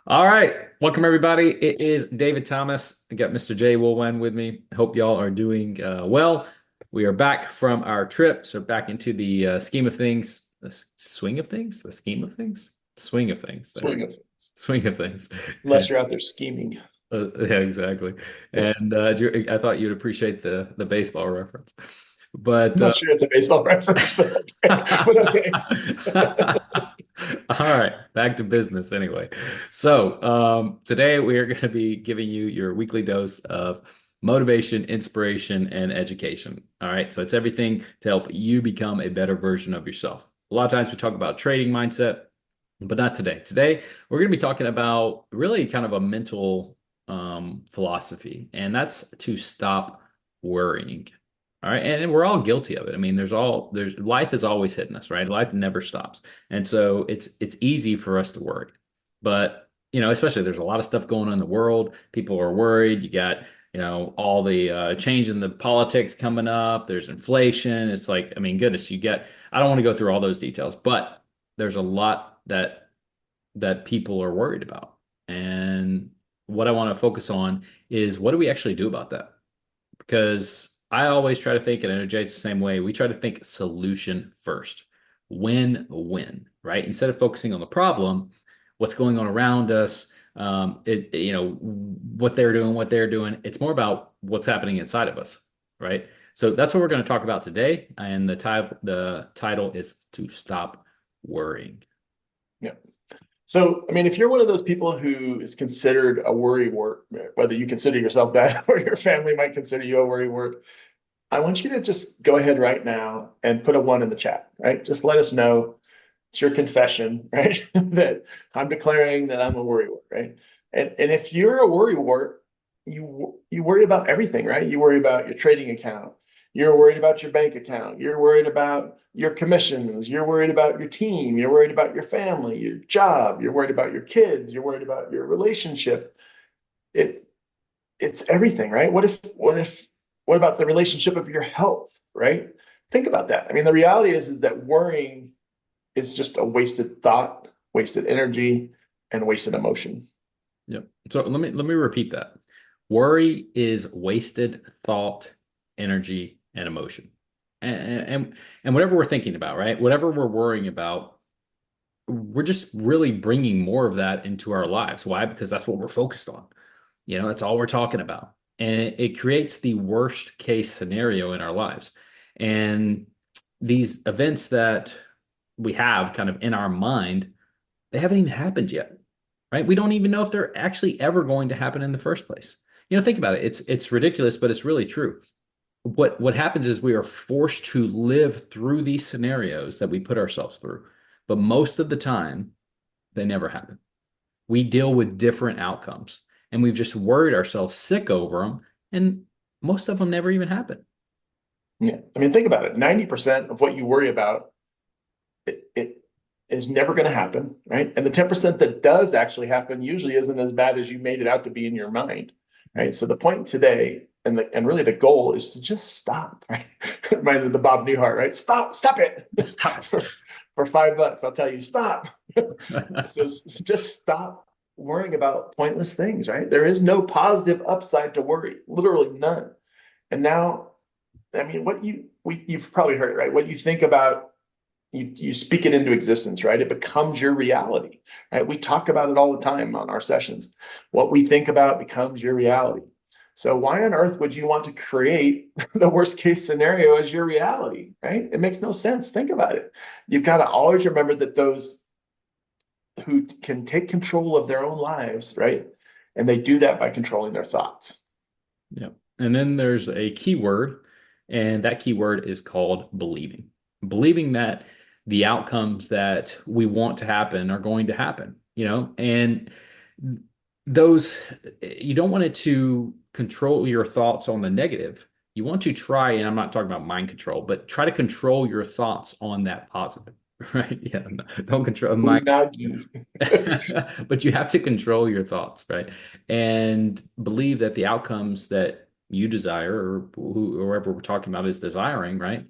All right. Welcome, everybody. It is David Thomas. I got Mr. Jay Woolwen with me. Hope y'all are doing well. We are back from our trip. So, back into the scheme of things, swing of things, the scheme of things, swing of things. There we Swing go. of it. Swing of things. Unless you're out there scheming. Yeah, exactly. And I thought you'd appreciate the baseball reference. But I'm not sure it's a baseball reference, but okay. But okay. all right, back to business anyway. So, today we are going to be giving you your weekly dose of motivation, inspiration, and education. All right, so it's everything to help you become a better version of yourself. A lot of times we talk about trading mindset, but not today. Today, we're going to be talking about really kind of a mental philosophy, and that's to stop worrying. All right. And we're all guilty of it. I mean, there's life is always hitting us, right? Life never stops. And so it's easy for us to worry. But, especially there's a lot of stuff going on in the world. People are worried. You got, all the change in the politics coming up. There's inflation. It's like, I mean, goodness, I don't want to go through all those details, but there's a lot that people are worried about. And what I want to focus on is what do we actually do about that? Because I always try to think, and Jay's the same way. We try to think solution first, win, right? Instead of focusing on the problem, what's going on around us, what they're doing. It's more about what's happening inside of us, right? So that's what we're going to talk about today, and the title is to stop worrying. Yeah. So, I mean, if you're one of those people who is considered a worry wart, whether you consider yourself that or your family might consider you a worry wart, I want you to just go ahead right now and put a one in the chat, right? Just let us know it's your confession, right? That I'm declaring that I'm a worry wart, right? And if you're a worry wart, you worry about everything, right? You worry about your trading account. You're worried about your bank account. You're worried about your commissions. You're worried about your team. You're worried about your family, your job. You're worried about your kids. You're worried about your relationship. It it's everything, right? What about the relationship of your health, right? Think about that. I mean, the reality is that worrying is just a wasted thought, wasted energy, and wasted emotion. Yep. So let me repeat that. Worry is wasted thought, energy, and emotion. And whatever we're thinking about, right? Whatever we're worrying about, we're just really bringing more of that into our lives. Why? Because that's what we're focused on. That's all we're talking about. And it creates the worst case scenario in our lives. And these events that we have kind of in our mind, they haven't even happened yet, right? We don't even know if they're actually ever going to happen in the first place. Think about it. It's ridiculous, but it's really true. What happens is we are forced to live through these scenarios that we put ourselves through, but most of the time they never happen. We deal with different outcomes, and we've just worried ourselves sick over them, and most of them never even happen. Yeah. I mean, think about it. 90% of what you worry about, it is never going to happen, right? And the 10% that does actually happen usually isn't as bad as you made it out to be in your mind, right? So the point today and really the goal is to just stop, right? Reminded the Bob Newhart, right? Stop it. Stop. For $5, I'll tell you, stop. So just stop worrying about pointless things, right? There is no positive upside to worry, literally none. And now, I mean, you've probably heard it, right? What you think about, you speak it into existence, right? It becomes your reality, right? We talk about it all the time on our sessions. What we think about becomes your reality. So why on earth would you want to create the worst case scenario as your reality, right? It makes no sense. Think about it. You've got to always remember that those who can take control of their own lives, right? And they do that by controlling their thoughts. Yep. And then there's a key word, and that key word is called believing. Believing that the outcomes that we want to happen are going to happen, and those you don't want it to control your thoughts on the negative. You want to try, and I'm not talking about mind control, but try to control your thoughts on that positive, right? Yeah, no, don't control mind Unagi. but you have to control your thoughts, right? And believe that the outcomes that you desire, or whoever we're talking about is desiring, right?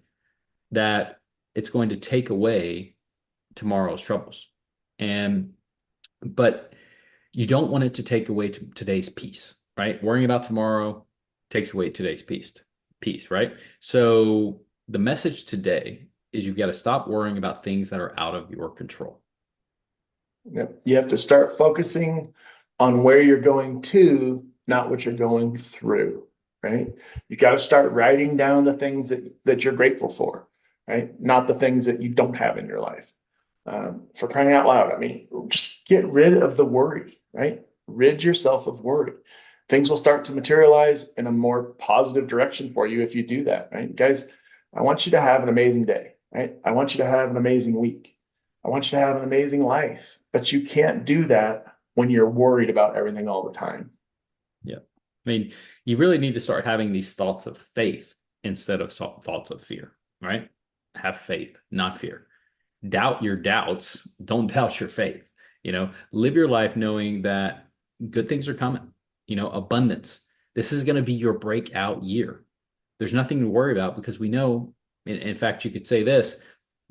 That it's going to take away tomorrow's troubles. And, but You don't want it to take away today's peace, right? Worrying about tomorrow takes away today's peace, right? So the message today is you've got to stop worrying about things that are out of your control. Yep. You have to start focusing on where you're going to, not what you're going through, right? You got to start writing down the things that you're grateful for, right? Not the things that you don't have in your life. For crying out loud, I mean, just get rid of the worry, right? Rid yourself of worry. Things will start to materialize in a more positive direction for you if you do that, right? Guys, I want you to have an amazing day, right? I want you to have an amazing week. I want you to have an amazing life, but you can't do that when you're worried about everything all the time. Yeah. I mean, you really need to start having these thoughts of faith instead of thoughts of fear, right? Have faith, not fear. Doubt your doubts. Don't doubt your faith. Live your life knowing that good things are coming, abundance. This is going to be your breakout year. There's nothing to worry about because we know, in fact, you could say this,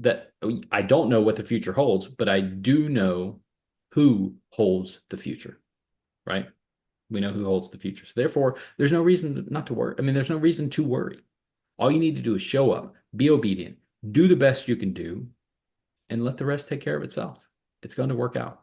that I don't know what the future holds, but I do know who holds the future, right? We know who holds the future. So therefore, there's no reason not to worry. I mean, there's no reason to worry. All you need to do is show up, be obedient, do the best you can do, and let the rest take care of itself. It's going to work out.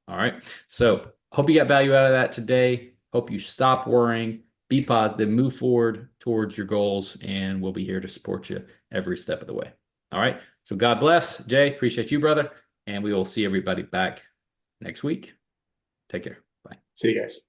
All right. So hope you got value out of that today. Hope you stop worrying, be positive, move forward towards your goals, and we'll be here to support you every step of the way. All right. So God bless. Jay, appreciate you, brother. And we will see everybody back next week. Take care. Bye. See you guys.